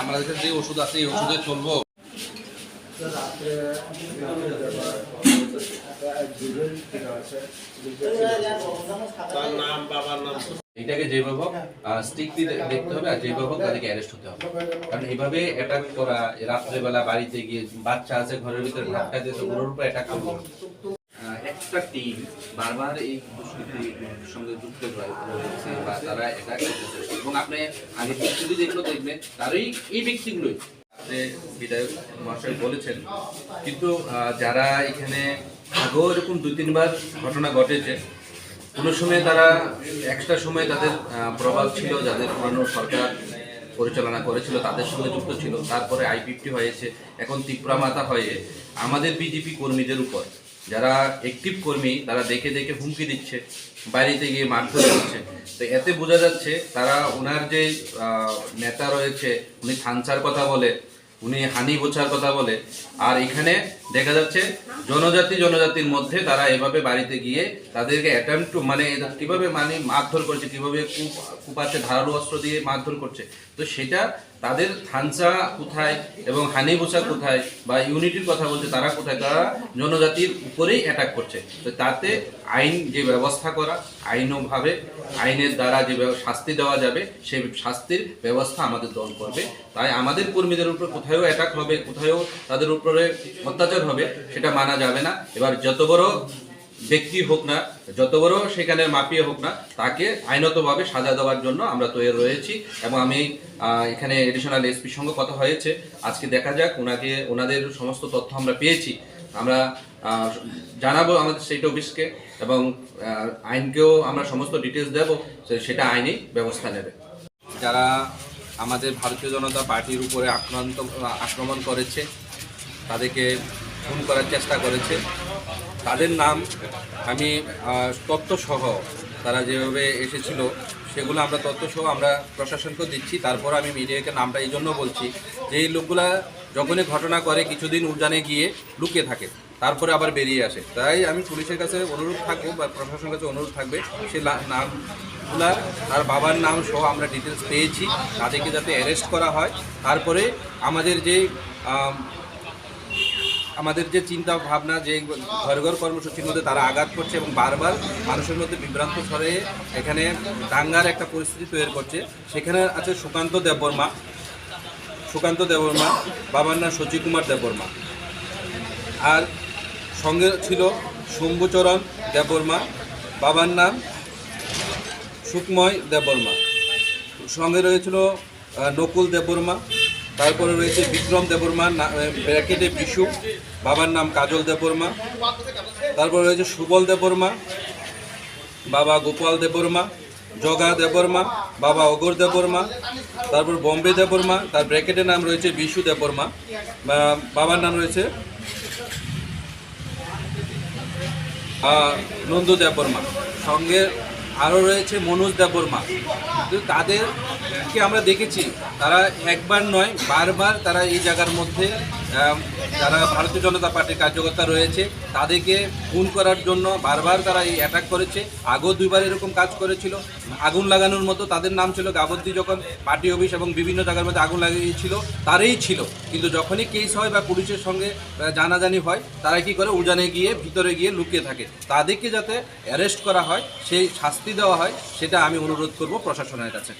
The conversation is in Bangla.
আমাদের যে ওষুধ আছে এই ওষুধে চলবো। এটাকে যেভাবে স্ট্রিক্টলি দেখতে হবে আর যেভাবে তাদেরকে অ্যারেস্ট হতে হবে, কারণ এইভাবে অ্যাটাক করা, রাত্রেবেলা বাড়িতে গিয়ে বাচ্চা আছে ঘরের ভিতরে ভাত খাইতে, তো ওর উপর অ্যাটাক করবো। একটা টিম বারবার এই দুষ্কৃতির সঙ্গে যুক্ত রয়েছে বা তারা অ্যাটাক করতেছে, এবং আপনি আগে যদি যেগুলো দেখবেন তারই এই ব্যক্তিগুলোই বিধায়ক মহাশয় বলেছেন। কিন্তু যারা এখানে আগেও এরকম 2-3 বার ঘটনা ঘটেছে, কোনো সময় তারা এক্সট্রা সময় তাদের প্রভাব ছিল, যাদের পুরানো সরকার পরিচালনা করেছিল তাদের সঙ্গে যুক্ত ছিল, তারপরে I-50 হয়েছে, এখন তিপ্রামাতা হয়ে আমাদের বিজেপি কর্মীদের উপর যারা অ্যাক্টিভ কর্মী তারা দেখে দেখে হুমকি দিচ্ছে, বাড়িতে গিয়ে মারধর করছে। তো এতে বোঝা যাচ্ছে তারা ওনার যে নেতা রয়েছে উনি থানচার কথা বলে, উনি হানি বোঝার কথা বলে, আর এখানে দেখা যাচ্ছে জনজাতির মধ্যে তারা এভাবে বাড়িতে গিয়ে তাদেরকে অ্যাটেম্পট মানে কিভাবে মানে মারধর করছে, কিভাবে কুপাচ্ছে ধারালো অস্ত্র দিয়ে মারধর করছে। তো সেটা তাদের থানচা কোথায় এবং হানি বোঝা কোথায় বা ইউনিটির কথা বলছে তারা কোথায়, তারা জনজাতির উপরেই অ্যাটাক করছে। তো তাতে আইন যে ব্যবস্থা করা, আইনের দ্বারা যে শাস্তি দেওয়া যাবে সেই শাস্তির ব্যবস্থা আমাদের দল করবে। তাই আমাদের কর্মীদের উপর কোথাও অ্যাটাক হবে, কোথাও তাদের উপরে অত্যাচার হবে, সেটা মানা যাবে না। এবার যত বড় ব্যক্তি হোক না, যত বড় সেখানে মাপিয়ে হোক না, তাকে আইনতভাবে সাজা দেওয়ার জন্য আমরা তৈরি রয়েছি। এবং আমি এখানে এডিশনাল এসপির সঙ্গে কথা হয়েছে, আজকে দেখা যাক ওনাদের সমস্ত তথ্য আমরা পেয়েছি, আমরা জানাবো আমাদের স্টেট অফিসকে এবং আইনকেও আমরা সমস্ত ডিটেলস দেব, সেটা আইনি ব্যবস্থা নেবে। যারা আমাদের ভারতীয় জনতা পার্টির উপরে আক্রমণ করেছে, তাদেরকে খুন করার চেষ্টা করেছে, তাদের নাম আমি তথ্যসহ তারা যেভাবে এসেছিল সেগুলো আমরা তথ্যসহ আমরা প্রশাসনকে দিচ্ছি। তারপর আমি মিডিয়াকে নামটা এই জন্য বলছি যে এই লোকগুলা যখনই ঘটনা করে কিছুদিন উজানে গিয়ে লুকিয়ে থাকে, তারপরে আবার বেরিয়ে আসে। তাই আমি পুলিশের কাছে অনুরোধ থাকবো বা প্রশাসনের কাছে অনুরোধ থাকবে, সে নামগুলা তার বাবার নাম সহ আমরা ডিটেলস পেয়েছি, তাদেরকে যাতে অ্যারেস্ট করা হয়। তারপরে আমাদের যে চিন্তা ভাবনা যে ঘর ঘর কর্মসূচির মধ্যে তারা আঘাত করছে এবং বারবার মানুষের মধ্যে বিভ্রান্ত ছড়িয়ে এখানে দাঙ্গার একটা পরিস্থিতি তৈরি করছে। সেখানে আছে সুকান্ত দেববর্মা, বাবার নাম সচিব কুমার দেববর্মা, আর সঙ্গে ছিল শম্ভুচরণ দেববর্মা, বাবার নাম সুকময় দেববর্মা, সঙ্গে রয়েছিল নকুল দেববর্মা, তারপরে রয়েছে বিক্রম দেববর্মা ব্র্যাকেটে বিশু, বাবার নাম কাজল দেববর্মা, তারপরে রয়েছে সুবল দেববর্মা, বাবা গোপাল দেববর্মা, জগা দেববর্মা, বাবা অগর দেববর্মা, তারপর বম্বে দেববর্মা, তার ব্র্যাকেটের নাম রয়েছে বিশু দেববর্মা, বাবার নাম রয়েছে নন্দু দেববর্মা, সঙ্গে আরও রয়েছে মনোজ দেববর্মা। তাদেরকে আমরা দেখেছি তারা একবার নয় বারবার তারা এই জায়গার মধ্যে যারা ভারতীয় জনতা পার্টির কার্যকর্তা রয়েছে তাদেরকে খুন করার জন্য বারবার তারা এই অ্যাটাক করেছে। আগেও 2বার এরকম কাজ করেছিল, আগুন লাগানোর মতো তাদের নাম ছিল। গাবর্দি যখন পার্টি অফিস এবং বিভিন্ন জায়গার মধ্যে আগুন লাগিয়েছিল তারাই ছিল, কিন্তু যখনই কেস হয় বা পুলিশের সঙ্গে জানাজানি হয় তারা কি করে উজানে গিয়ে ভিতরে গিয়ে লুকিয়ে থাকে। তাদেরকে যাতে অ্যারেস্ট করা হয়, সেই শাস্তি দেওয়া হয়, সেটা আমি অনুরোধ করব প্রশাসনের কাছে।